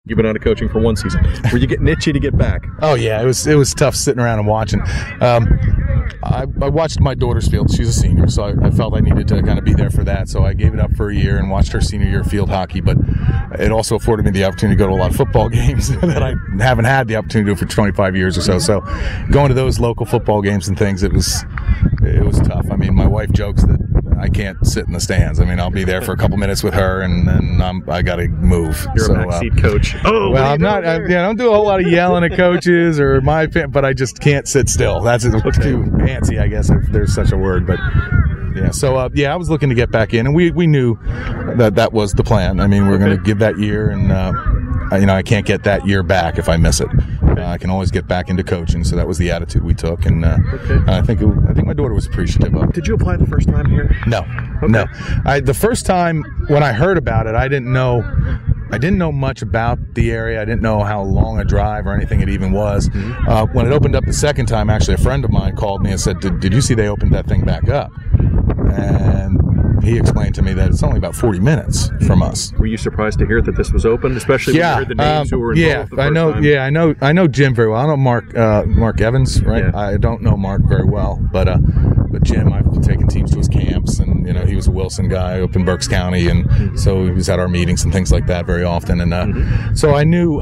You've been out of coaching for one season. Were you getting itchy to get back? Oh yeah, it was tough sitting around and watching. I watched my daughter's field. She's a senior, so I felt I needed to kind of be there for that. So I gave it up for a year and watched her senior year field hockey. But it also afforded me the opportunity to go to a lot of football games that I haven't had the opportunity to do for 25 years or so. So going to those local football games and things, it was tough. I mean, my wife jokes that I can't sit in the stands. I mean, I'll be there for a couple minutes with her, and then I got to move. You're a backseat coach. Oh, well, I'm not. I don't do a whole lot of yelling at coaches or my opinion, but I just can't sit still. That's too fancy, I guess, if there's such a word. But yeah, so I was looking to get back in, and we knew that was the plan. I mean, we're going to give that year, and I can't get that year back if I miss it. I can always get back into coaching, so that was the attitude we took, and I think my daughter was appreciative of it. Did you apply the first time here? No, no. The first time when I heard about it, I didn't know much about the area. I didn't know how long a drive or anything it even was. Mm-hmm. When it opened up the second time, actually, a friend of mine called me and said, "Did you see they opened that thing back up?" And he explained to me that it's only about 40 minutes from us. Were you surprised to hear that this was open, especially when you heard the names who were involved? I know Jim very well. I know Mark Evans, right? Yeah. I don't know Mark very well, but Jim, I've taken teams to his camps, and he was a Wilson guy up in Berks County, and so he was at our meetings and things like that very often, and so I knew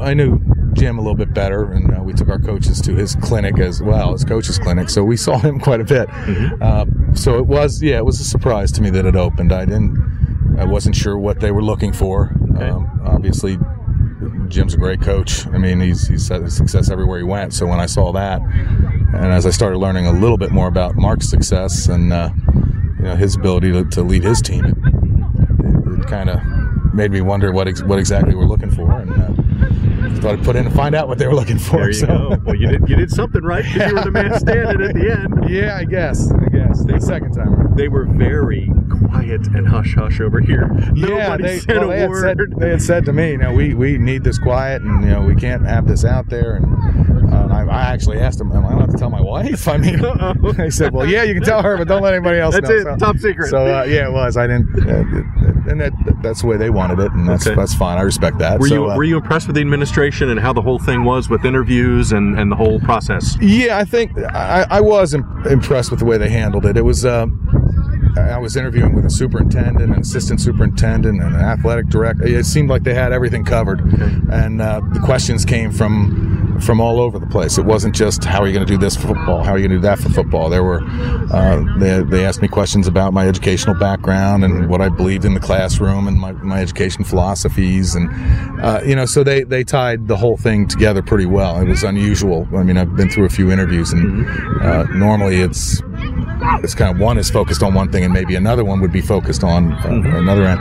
Jim a little bit better, and we took our coaches to his clinic as well, his coach's clinic, so we saw him quite a bit. So it was a surprise to me that it opened. I wasn't sure what they were looking for. Obviously, Jim's a great coach. I mean, he's had success everywhere he went. So when I saw that, and as I started learning a little bit more about Mark's success and his ability to lead his team, it kind of made me wonder what exactly we're looking for, and I thought I'd put in and find out what they were looking for. There you go. Well, you did something right, because you were the man standing at the end. Yeah, I guess. The second time around. They were very quiet and hush-hush over here. Nobody said a word. They had said to me, we need this quiet, and we can't have this out there. And I actually asked them, am I allowed to tell my wife? I mean, they said, well, yeah, you can tell her, but don't let anybody else know. That's it, top secret. So, it was. I didn't, and that's the way they wanted it, and that's fine. I respect that. Were you impressed with the administration and how the whole thing was with interviews and the whole process? Yeah, I think I was impressed with the way they handled it. It was I was interviewing with a superintendent, an assistant superintendent, and an athletic director. It seemed like they had everything covered, and the questions came from all over the place. It wasn't just, how are you going to do this for football? How are you going to do that for football? There were they asked me questions about my educational background and what I believed in the classroom and my education philosophies, and so they tied the whole thing together pretty well. It was unusual. I mean, I've been through a few interviews, and normally it's kind of one is focused on one thing, and maybe another one would be focused on another end.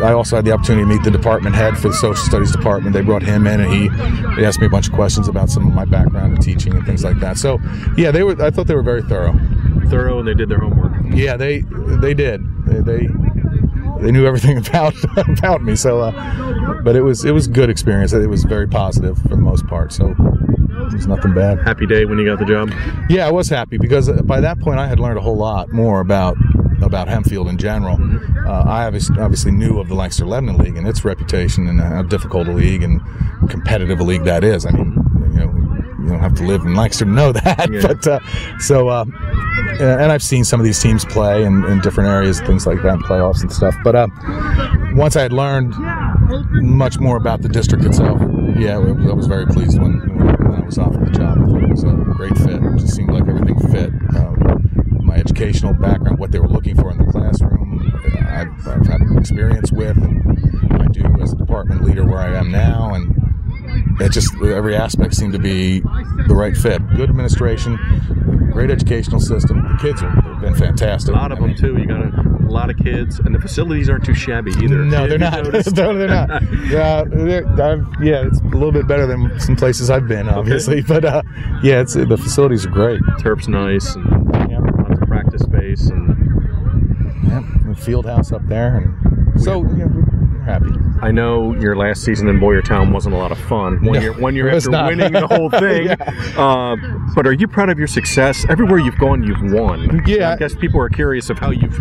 I also had the opportunity to meet the department head for the social studies department. They brought him in, and he asked me a bunch of questions about some of my background in teaching and things like that. So yeah, I thought they were very thorough, and they did their homework. Yeah, they did. They knew everything about me. So, but it was a good experience. It was very positive for the most part. So. It was nothing bad. Happy day when you got the job? Yeah, I was happy, because by that point I had learned a whole lot more about Hempfield in general. I obviously knew of the Lancaster-Lebanon League and its reputation, and how difficult a league and competitive a league that is. I mean, you don't have to live in Lancaster to know that. Yeah. But and I've seen some of these teams play in different areas, things like that, playoffs and stuff. But once I had learned much more about the district itself, I was very pleased when I was offered the job. I thought it was a great fit. It just seemed like everything fit. My educational background, what they were looking for in the classroom, I've had experience with, and I do as a department leader where I am now, and it just, every aspect seemed to be the right fit. Good administration, great educational system. The kids have been fantastic. A lot of them too. You got a lot of kids, and the facilities aren't too shabby either. No, they're not. No, they're not. It's a little bit better than some places I've been, obviously. Okay. But the facilities are great. Turf's nice, and lots of practice space, and the field house up there, and so we're happy. I know your last season in Boyertown wasn't a lot of fun. One year after winning the whole thing. But are you proud of your success? Everywhere you've gone, you've won. Yeah. I guess people are curious of how you've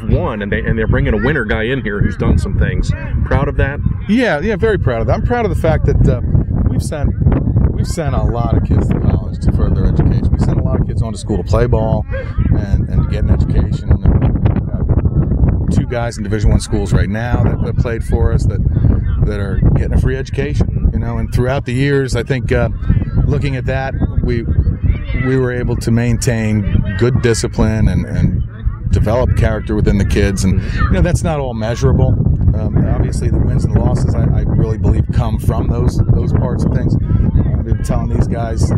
won, and they're bringing a winner guy in here who's done some things. Proud of that? Yeah, very proud of that. I'm proud of the fact that we've sent a lot of kids to college to further their education. We sent a lot of kids on to school to play ball and to get an education. And we've got 2 guys in Division I schools right now that played for us that are getting a free education. And throughout the years, I think looking at that, we were able to maintain good discipline and develop character within the kids. And that's not all measurable. Obviously, the wins and losses, I really believe, come from those parts of things. I've been telling these guys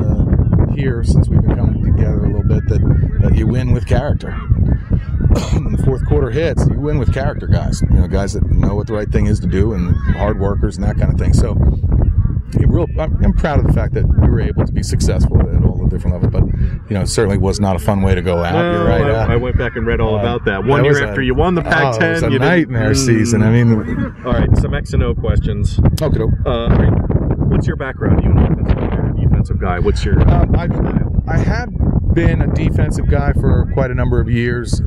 here since we've been coming together a little bit that you win with character. When the fourth quarter hits, you win with character, guys. Guys that know what the right thing is to do and hard workers and that kind of thing. So I'm proud of the fact that we were able to be successful at all the different levels, but it certainly was not a fun way to go out. No, you're right. I went back and read all about that. One year after you won the Pac-10, it was a nightmare season. I mean, all right, some X and O questions. Okay. All right, what's your background? You an offensive guy or a defensive guy? What's your style? I have been a defensive guy for quite a number of years.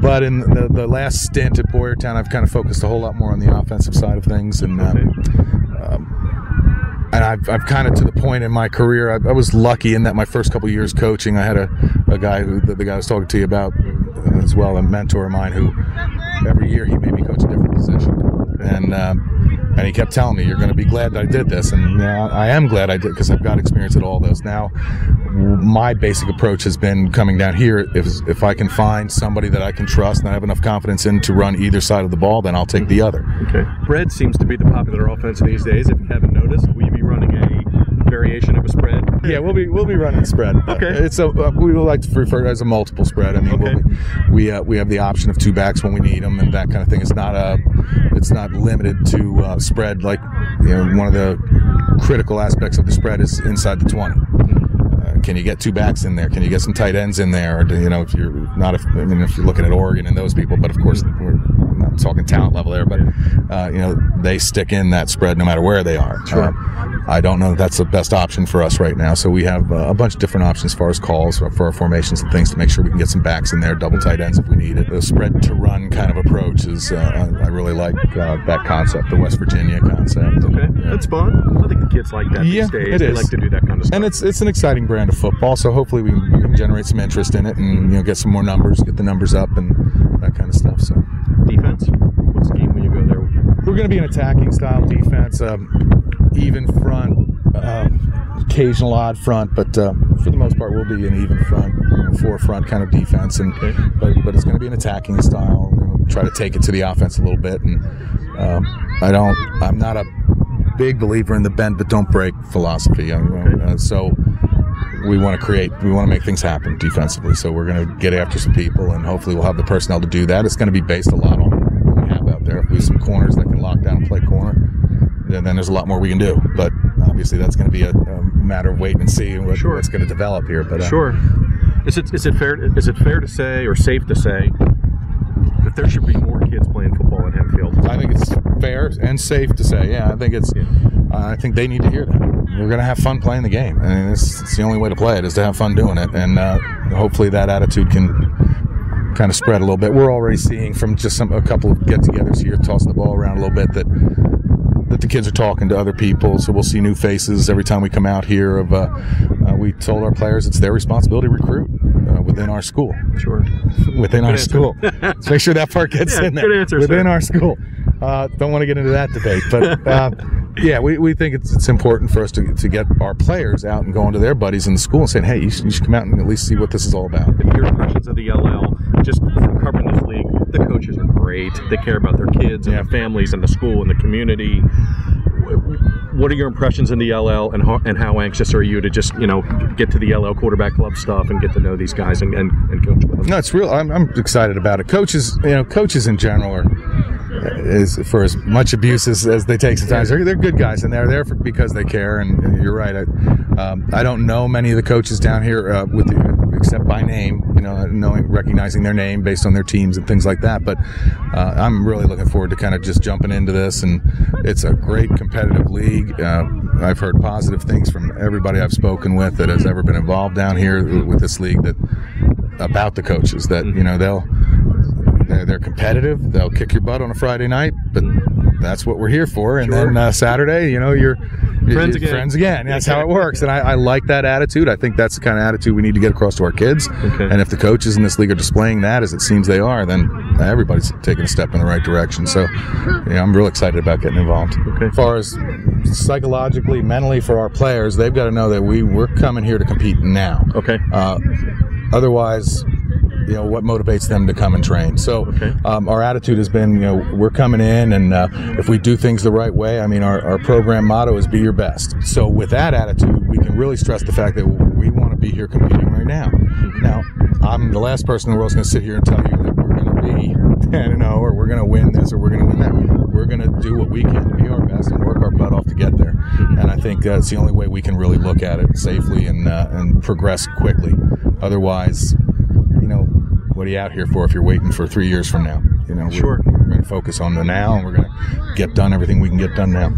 But in the last stint at Boyertown, I've kind of focused a whole lot more on the offensive side of things, and I've kind of, to the point in my career, I was lucky in that my first couple of years coaching, I had a guy the guy I was talking to you about as well, a mentor of mine, who every year he made me coach a different position, and he kept telling me, "You're going to be glad that I did this," and I am glad I did, because I've got experience at all those. Now, my basic approach has been coming down here. If I can find somebody that I can trust and I have enough confidence in to run either side of the ball, then I'll take the other. Okay. Spread seems to be the popular offense these days. If you haven't noticed, will you be running a variation of a spread? Yeah, we'll be running spread. Okay. It's we would like to refer to it as a multiple spread. I mean, okay. we have the option of 2 backs when we need them and that kind of thing. It's not limited to spread. Like, one of the critical aspects of the spread is inside the 20. Can you get 2 backs in there? Can you get some tight ends in there? Or, if you're not, if you're looking at Oregon and those people, but of course we're not talking talent level there, but they stick in that spread no matter where they are. Sure. I don't know that that's the best option for us right now. So we have a bunch of different options as far as calls for our formations and things to make sure we can get some backs in there, double tight ends if we need it. The spread to run kind of approach is, I really like that concept, the West Virginia concept. Okay, that's fun. I think the kids like that these days. It is. They like to do that kind of stuff. And it's an exciting brand of football, so hopefully we can generate some interest in it and get some more numbers, get the numbers up and that kind of stuff. So defense? What scheme will you go there? We're going to be an attacking style defense, even front, occasional odd front, but for the most part we'll be an even front, forefront kind of defense, and but it's going to be an attacking style. We'll try to take it to the offense a little bit, and I'm not a big believer in the bend but don't break philosophy. So we want to make things happen defensively. So we're going to get after some people, and hopefully we'll have the personnel to do that. It's going to be based a lot on what we have out there. If we have some corners that can lock down and play corner, then there's a lot more we can do. But obviously that's going to be a matter of waiting and seeing what's going to develop here. But sure. Is it fair to say, or safe to say, that there should be more kids playing football in Hempfield? I think it's fair and safe to say. Yeah, I think it's. I think they need to hear that. We're going to have fun playing the game. I mean, it's the only way to play it is to have fun doing it, and hopefully that attitude can kind of spread a little bit. We're already seeing from just a couple of get-togethers here, tossing the ball around a little bit, that the kids are talking to other people. So we'll see new faces every time we come out here. We told our players it's their responsibility to recruit within our school. Sure. Within our school. Let's make sure that part gets in there. Good answer, within sir. Our school. Don't want to get into that debate, but yeah, we think it's important for us to get our players out and going to their buddies in the school and saying, hey, you should come out and at least see what this is all about. Your impressions of the LL, just from covering this league, the coaches are great. They care about their kids and their families and the school and the community. What are your impressions in the LL, and how anxious are you to just get to the LL quarterback club stuff and get to know these guys and coach with them? No, it's real. I'm excited about it. Coaches in general is for as much abuse as they take sometimes. They're good guys, and they're there because they care. And you're right. I don't know many of the coaches down here except by name, recognizing their name based on their teams and things like that. But I'm really looking forward to kind of just jumping into this, and it's a great competitive league. I've heard positive things from everybody I've spoken with that has ever been involved down here with this league about the coaches, that they're competitive. They'll kick your butt on a Friday night, but that's what we're here for. And Sure. then Saturday, you're Friends again. That's how it works. And I like that attitude. I think that's the kind of attitude we need to get across to our kids. Okay. And if the coaches in this league are displaying that, as it seems they are, then everybody's taking a step in the right direction. So I'm real excited about getting involved. Okay. As far as psychologically, mentally for our players, they've got to know that we're coming here to compete now. Okay. Otherwise, what motivates them to come and train. So our attitude has been, we're coming in, and if we do things the right way, our program motto is be your best. So with that attitude, we can really stress the fact that we want to be here competing right now. Now, I'm the last person in the world that's going to sit here and tell you that we're going to be 10-0 or we're going to win this or we're going to win that. We're going to do what we can to be our best and work our butt off to get there. And I think that's the only way we can really look at it safely and progress quickly. Otherwise, what are you out here for if you're waiting for 3 years from now? Sure. We're going to focus on the now, and we're going to get done everything we can get done now.